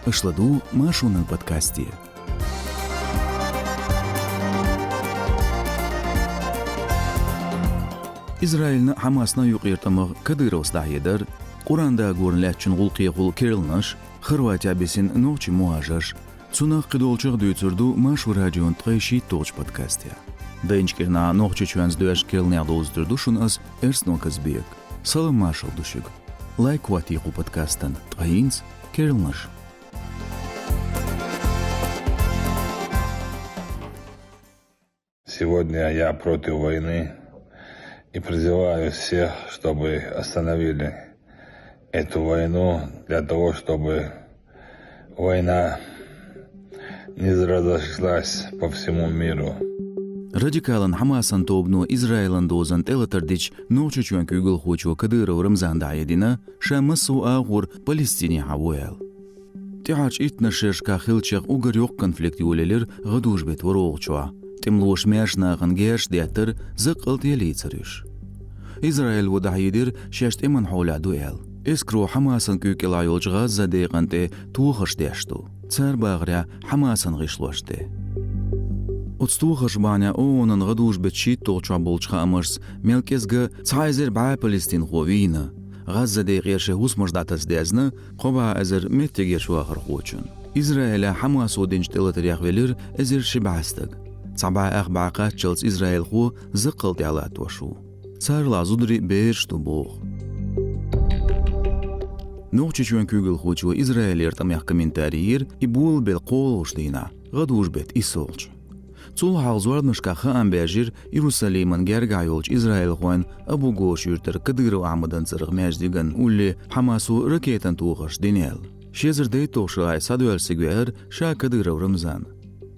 Ышладу Машуның подкасте. İsrailni Hamasna yuqyrtymyg Kadyrov daýydyr. Qur'anda görnläçin gulqyğul kirilniş, Xorvatiya besin noçi muajaş. Цунах кидолчык дүйцүрду машур радион тгайши точ подкастя. Дэнчкерна нохчы чвэнз дөш кирилня доздырду шун аз эрсно казбек. Салым машал душык. Лайк ватиқу подкастан тгаинц кирилныш. Сегодня я против войны и призываю всех, чтобы остановили эту войну для того, чтобы война не разошлась по всему миру. Радикалан Хамасан тобну Израилан дозан телатардич ночучуан кюгл хочо Кадыров Рамзан даедина шамасу агур Палестине хавуэл. Тиач итнашеш кахилчах угар yok конфликт юлелер гадуш бет ворогчуа. Тимлош мяшнаган геш детер зыкылт елицарыш. Израиль ودايدر شاشت امن حول دوال. اسكرو حماسن كوكلا يولجغا زديقنته توخش ديشتو. цар багря Хамасан гышлошты. Отстухаш баня онын гадуш бетчит толча болчха амырс мелкезге цайзер ба Палестин ховина. Газзаде герше хусмаждатас дезна qoba азер меттеге шуахар хочун. Израиля Хамас одинч телатерях велир азер шибастык. Цаба ахбаqa чылс Израиль ху зыкылт ялат вошу. Цар лазудри бершту бог. Нохчичуан кюгл хочу Израилер тамях комментариер и бул бел қолуштина. Гадуш бет исолч. Цул халзуарнышка хаан бежир Иерусалиман гергайолч Израиль хуан Абу Гош юртер Кадыров Амадан цырг междиган улли Хамасу ракетан туғаш динел. Шезердей тошай садуэл сигуэр ша Кадыров Рамзан.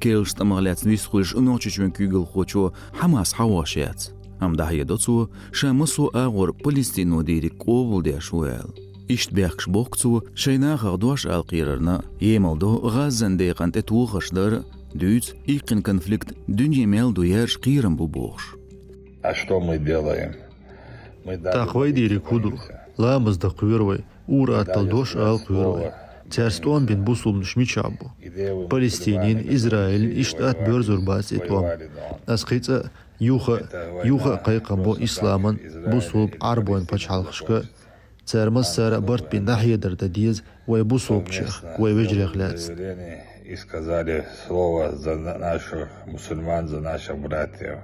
Келш тамагляц висхульш нохчичуан кюгл хочу Хамас хавашяц. Амдахе доцу шамасу агор Палестину дирик ковул дешуэл. İşt bäxş boqçu şeýna gagduaş alqyrarna yemaldo Gazan deýgande tuğaşlar düýç ilkin konflikt dünýemel doýar qyrym bu boğş. А что мы делаем? Тахвай дирик худу. Ламызда күйөрвай, ура атталдош ал күйөрвай. Царстон бин бусулнуш мичабу. Палестинин, Израиль, иштат бёрзурбас этуам. Асқица юха қайқамбо исламан бусулб арбоин пачалхшка. Цармас сара барт бин нахьедер да диз, вай бусулбчих, вай вежрехляц. И сказали слово за наших мусульман, за наших братьев.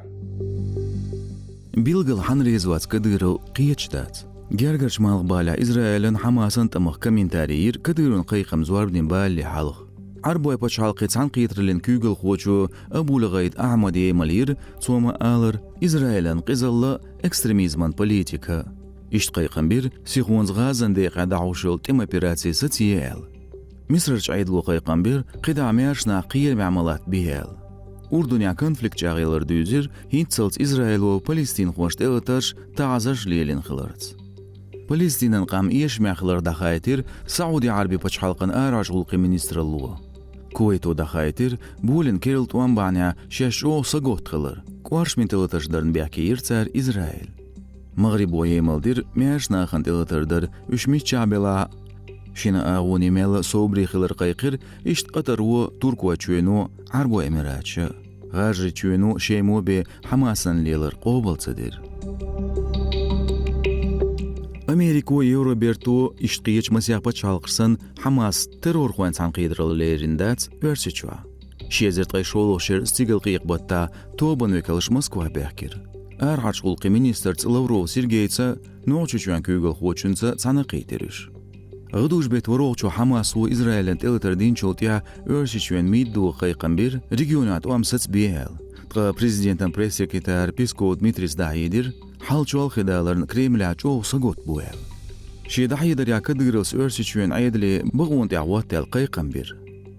Билгал ханрезвац Кадыров қиячдац. Гергарч малғбаля Израилен Хамасан тамық комментариир Кадырун қайқам зуарбден балли халıq. Арбой пачалқы цан қийтрлен күйгіл хочу Абулағайд Ахмад емалир цома алыр Израилен қизалла экстремизман политика. İşt qayqan bir sixonzğa zandeyqa da'uşul tim operatsiyasi tiyel. Misrç aydlu qayqan bir qidamyaşna qiyel ma'malat bihel. Urdunya konflikt jagılar düzir Hintsalts Izrail o Palestin xoşt elataş ta'azaş lelin xilarts. Palestinan qam iş ma'xlar daxaytir Saudi Arbi paçhalqan araj gulqi ministralluğa. Kuveyto daxaytir bulin keril tuan banya şaşo sagot xilar. Qarş mentalitaşların bäki irtsar Izrail. Maghrib o yemaldir meşna xantelatırdır üşmüş çabela şina ağuni mel sobri xilar qayqir işt qatarwo turkwa çüeno arbo emiratçı gajri çüeno şeymo be Hamasan leler qobalçadır Amerika Euroberto iştqiyeç masyaqa çalqırsan Hamas terror xwan sanqidrılerindat örseçwa şezert qayşoloşer stigil qiqbatda toban ökaliş Moskva bäkir Arhaç gulqi ministerts Lavrov Sergeyça noçuçuan köygül xoçunsa sana qeyteriş. Gıduş bet vorogçu Hamas u Izrailin telatardin çoltya örşiçuan middu qayqan bir regionat amsats bihel. Qa prezidentin pres sekretar Peskov Dmitris daýydyr, halçual xidalaryn Kremlä çoğ sagot buel. Şe daýydyr ya Kadyrov örşiçuan aýdly bıgwont ýawattal qayqan bir.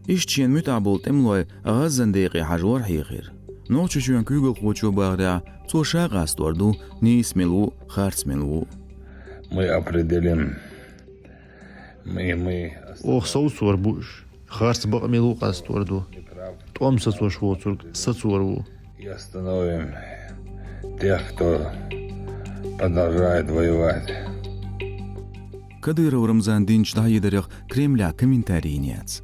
İşçiň mütabul temloy Gazan deýgi hajwar hyýgir. Ночучуан күйгіл хочу бағря, цоша ғастуарду, не смелу, харцмену. Мы определим. Ох, саусуар буш. Харц бағмелу ғастуарду. Томса цошвоцург, сацуарву. И остановим тех, кто продолжает воевать. Kadyrov Ramzan Dinç daýydaryk Kremlä kommentariýinýäç.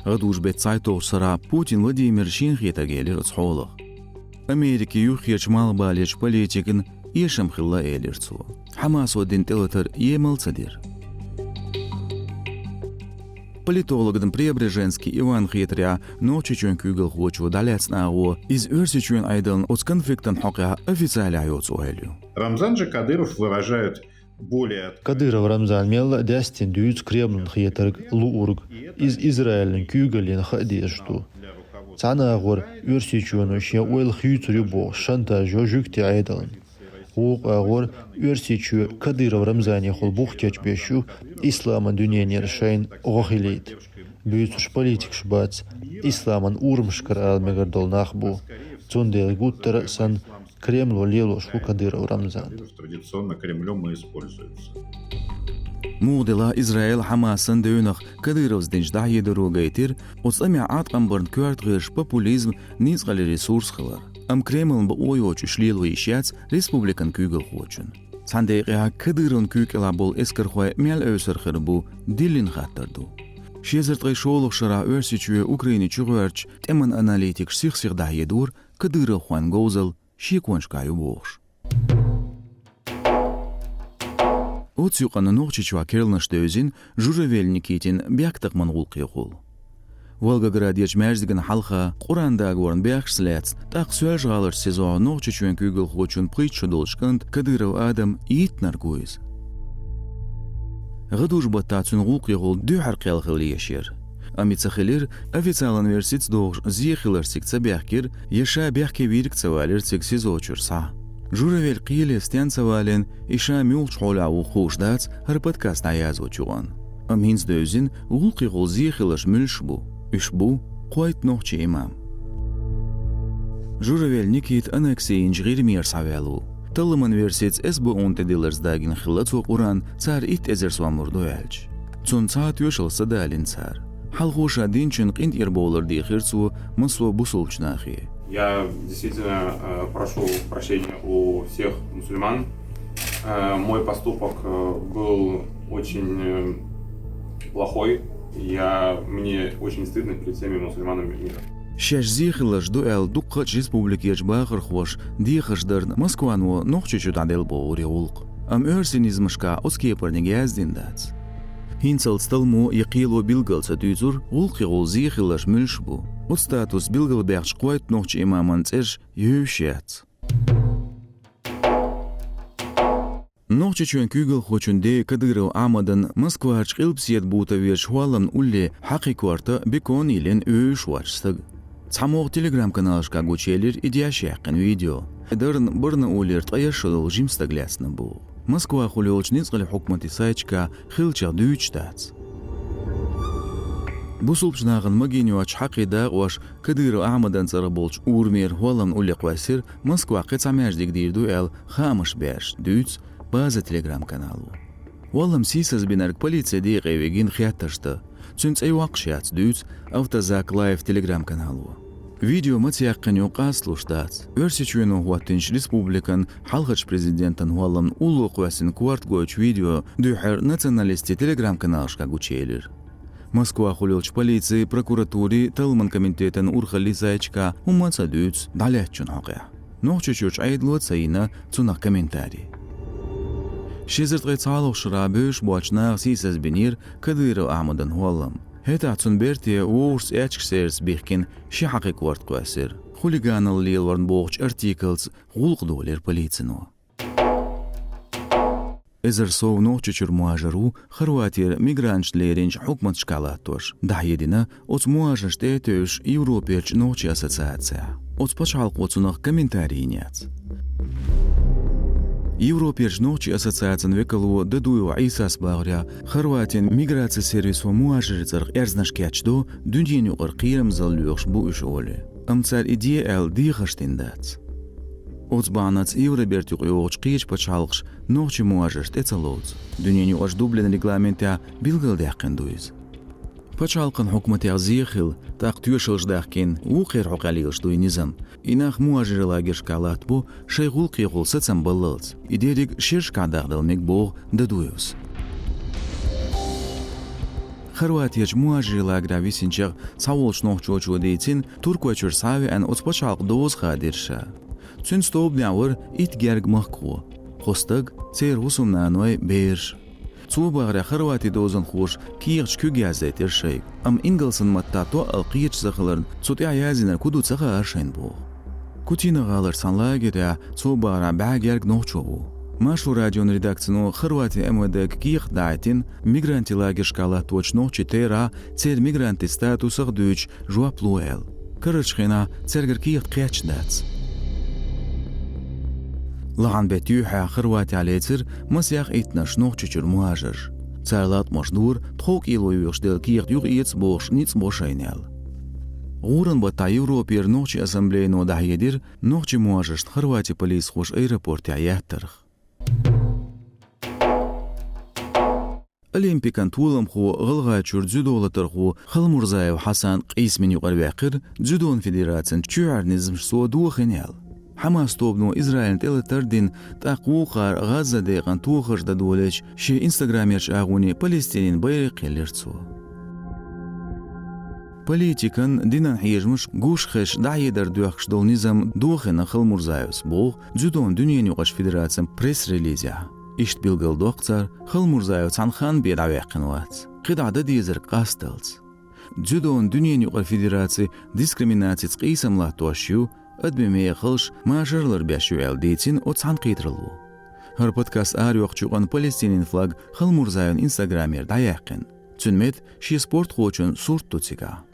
Gaduş bet saýtow sara Putin Vladimir Şinxeta gelir uçholyk. Amerika ýuhýaç malbalyç politikin ýeşem hylla elirçu. Hamas odin telter ýemelçedir. Политологдын Преображенский Иван Хитря ночи чөн күгел хочу даляцнагы из өрсү чөн айдын оц конфликттан хакыга официалайоц оэлю. Рамзан же Кадыров выражает более... Кадыров Рамзан мелла дәстин дүйц Кремлін хиетарг луург из Израилін күгелен хадешту. Цана агор өрсү чөн ше ойл хүйцүрү бо шантажо жүкте айдалын. Оқ агор өрсү чө Кадыров Рамзане хол бухтяч бешу исламын дүниенер шайн оғахилейт. Бүйцүш политик шбац исламын урмшкар алмегар долнах бу. Цундел гуттар сан Кремлу лело шу Кадыров Рамзан. Традиционно Кремлем и используется. Мугдила Израил Хамасын дöwnük Kadyrov dinç daýydyru geytir, otsamy atqambarn körtgüş populizm nizgali resurs hylar. Am Kremlň bu oýoç işliýeli işýäç respublikan kügel hoçun. Sandeýga Kadyrowň kükela bol eskerhoy mel ösürhir bu dilin hatyrdy. Şezertgey şolyk şara örsüçü Ukraina çygörç teman analitik sihsig daýydur Kadyrow Juan Gozel şikonşkaýy boş. Otsюканы ногчичва келнашты өзін Журавель Никитин бяктық мангулқи қол. Волгоград ечмәрзігін халқа Құрандағы орын бяқшсіләц, тақ сөж ғалыр сезо ногчичуен күгіл хочун притчу долшканд Кадыров адам ийтнар көйіз. Ғыдуж баттацун ғулқи қол дүйхар қелхілі ешер. Амицахилер официалан версиц доғж зиехилар сикца бяқкер, еша бяқке вирік цавалер цик сезо чурса. Журавель қийле стянцавален иша мюлч холау хушдац хар подкаст аязо чуган. Аминс дөзин ғулқи ғол зиехилаш мүлш бу, үш бу қойт нохчи имам. Журавель Никит анексейн жғирмер савялу. Талыман версиц эсбу онте диларздагин хиллацу уран цар ит эзерсуамурду әлч. Цун цаат юшылса далин цар. Халғуша динчин қинт ирболар дихирцу мысу бусулчнахи. Я действительно прошу прощения у всех мусульман. Мой поступок был очень плохой. Мне очень стыдно перед всеми мусульманами мира. Шеш зихилаш дуэл дуккач республикеш бахыр хош дихашдарн Москвану нохчучу тадел боури улк. Ам өрсинизмышка оскепарниге яздиндац. Хинцал сталму яқилу билгалца дүйзур улқи гол зихилаш мүлш бу. От статус билгал бяхч қойт нохчи имаман цеж юшяц. Нохчи чуен күгіл хочунде Кадыров Амадан Москва чқилпсиет бута верш хуалам улли хақиқуарта бекон илен өш вачстыг. Цамоқ телеграм каналышка гучелер идияшяқын видео. Дырн бұрны улер таяшылыл жимстаглясны бу. Москва хулиолчницгали хукмати сайчка хилча дүйчтац. Бусулпчнагын магинюач хақида уаш Кадыров Амадан цараболч урмер хуалам улли қвасир Москва қецамяждик дирду эл хамыш бяш дүйц база телеграм-каналу. Валам сисаз бинарк полиция дейгевегин хятташты. Цунц айвақшяц дүйц автозак лайв телеграм-каналу. Видео матияққын юқаслу штац. Өрсичуену хуаттинч республикан халғач президентан хуалам улу қвасин кварт гойч видео дүйхер националисти телеграм-каналшка гучейлер. Москва хулилч полиции прокуратури талман комитетен урхали зайчка умаца дүйц далячун хақия. Нохчучуч айдлуат сайына цунақ комментарий. Шезерт цалох шрабыш буачнах сисаз бинир Кадыров Амадан хуалам. Хета цун берти уурс эчксерс бихкин ши хақиқ вард қвасир. Хулиганал лил варн боғч артиклс ғулқ долер полицину. Эзер сов нохчучур муажару Хорватия мигранчлеринч хукмат шкалаттош. Дахедина оц муажаш тетөш Европерч нохчи ассоциация. Оц пачалқ оцунах комментарийняц. Европерч нохчи ассоциациян векалу дадую Исас багря Хорватиян миграция сервису муажарицарх эрзнашкячдо дүньеню қырқирам залюш бу үш оле. Амцар идея эл дихаштиндац. Оцбанац Европертюк йоғч қиеч пачалқш нохчи муажаршт эцалоц. Дүньеню аш дублен регламентя билгал дяқын дуиз. Пачалқын хукмати азихил тақ түйшылждақкин уқир хуқалилш дуинизм. Инах муажирлагер шкалат бу шайғул қиғул сацам балылц. Идерик шер шкадағдалмек боғ дадуюз. Хорватияч муажилагра висинчег саволшнохчочу дейцин турквачур сави ан оцпачалк доз хадирша. Цун стобнявр ит герг махку. Хостаг цер хусумнаной берш. Цубагра хорвати дозан хуш киерч күгязетер шей. Ам Инглсон маттато алқиеч захларн цути аязина куду цаха аршен бу. Кутина галар санлагеда цубагра багерг нохчобу. Машу радион редакцину хорвати МВД киех дайтин мигранти лагер шкала точно читера цер мигранти статусах дүйч жуаплуэл. Кырычхина цергер киех кячдац. Лаган бетюха хорвати алецер масях итнаш нохчучур муажер. Царлат машдур тхок илоюшдел киех юг иец бош ниц бошайнел. Гуран бата Европер нохчи ассамблейно дахедир нохчи муажерст хорвати полис хош аэропорте аяхтарх. Олимпикан тулам ху غلغاچور дзюдолатыр ху Халмурзаев Хасан قيسمن يقرباقر дзюдон федерациян чуарнизм со дуахенел. Хамас тобну Израиль телетардин тақуқар Газа дейган тухажда долеч ши инстаграмерч агуни Палестинин байрық елерцу. Политикан динан хижмыш гушхеш дайедар дуахш дол низам дуахена Халмурзаевс бог дзюдон дүниен юqаш федерациян пресс-релизия. Ишт билгал доқцар Халмурзаев цанхан бедавяқинвац. Қидада дизер қасталц. Дзюдон дүниен юqar федерации дискриминациц қисамла туашю أدبي خلش ما جرلر بيشو ديتين أو تسعن قيترلو. هر بودكاست آريوخ چوغان فلسطينين فلاغ خلمورزايون إنستغرامير دايقن. تنمت شي سبورت خوچون صورت توتسيقا.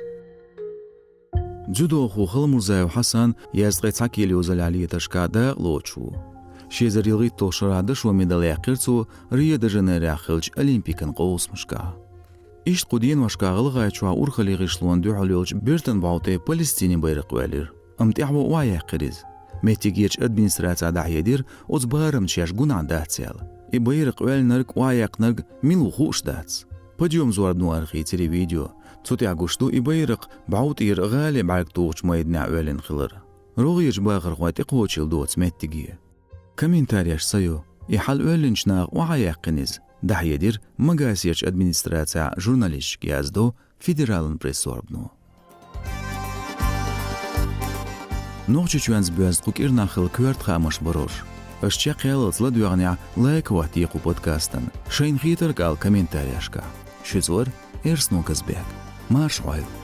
جودو خو خلمورزايو حسن يزغي تاكيلي وزلالية تشكا داغلوچو. شي زريلغي توشرادش وميداليا قرتو ريو دي جانيرو خلج أولمبيكن قوس مشكا. إشت قدين وشكا غلغايچوا أورخلي غيشلون دوحليوچ بيرتن باوتي فلسطيني بيرق والير. أمتعو وايا قريز ميتيجيش أدمنستراتيا داحيدير أزبارم تشاش قنان داتسيال إبايرق ويل نرق واياق نرق ميلو خوش داتس بديوم زوار نوارخي تري فيديو تسوتي عقوشتو إبايرق بعوطير غالب عالق توغش مايدنا ويلن خلر روغيش باغر خواتي قوتشيل دوتس ميتيجي كمينتارياش سيو إحال ويلن شناغ وايا قنيز داحيدير مقاسيش أدمنستراتيا جورناليش كيازدو فيدرالن بريسوربنو نوچ چوانز بیاز قوک ناخل کوارت خامش بروش. اشتیا قیل زلد یعنی لایک وقتی کو پودکاستن. شین خیتر کال کامنتاریاشکا. شزور ارسنو کزبیک. مارش وایل.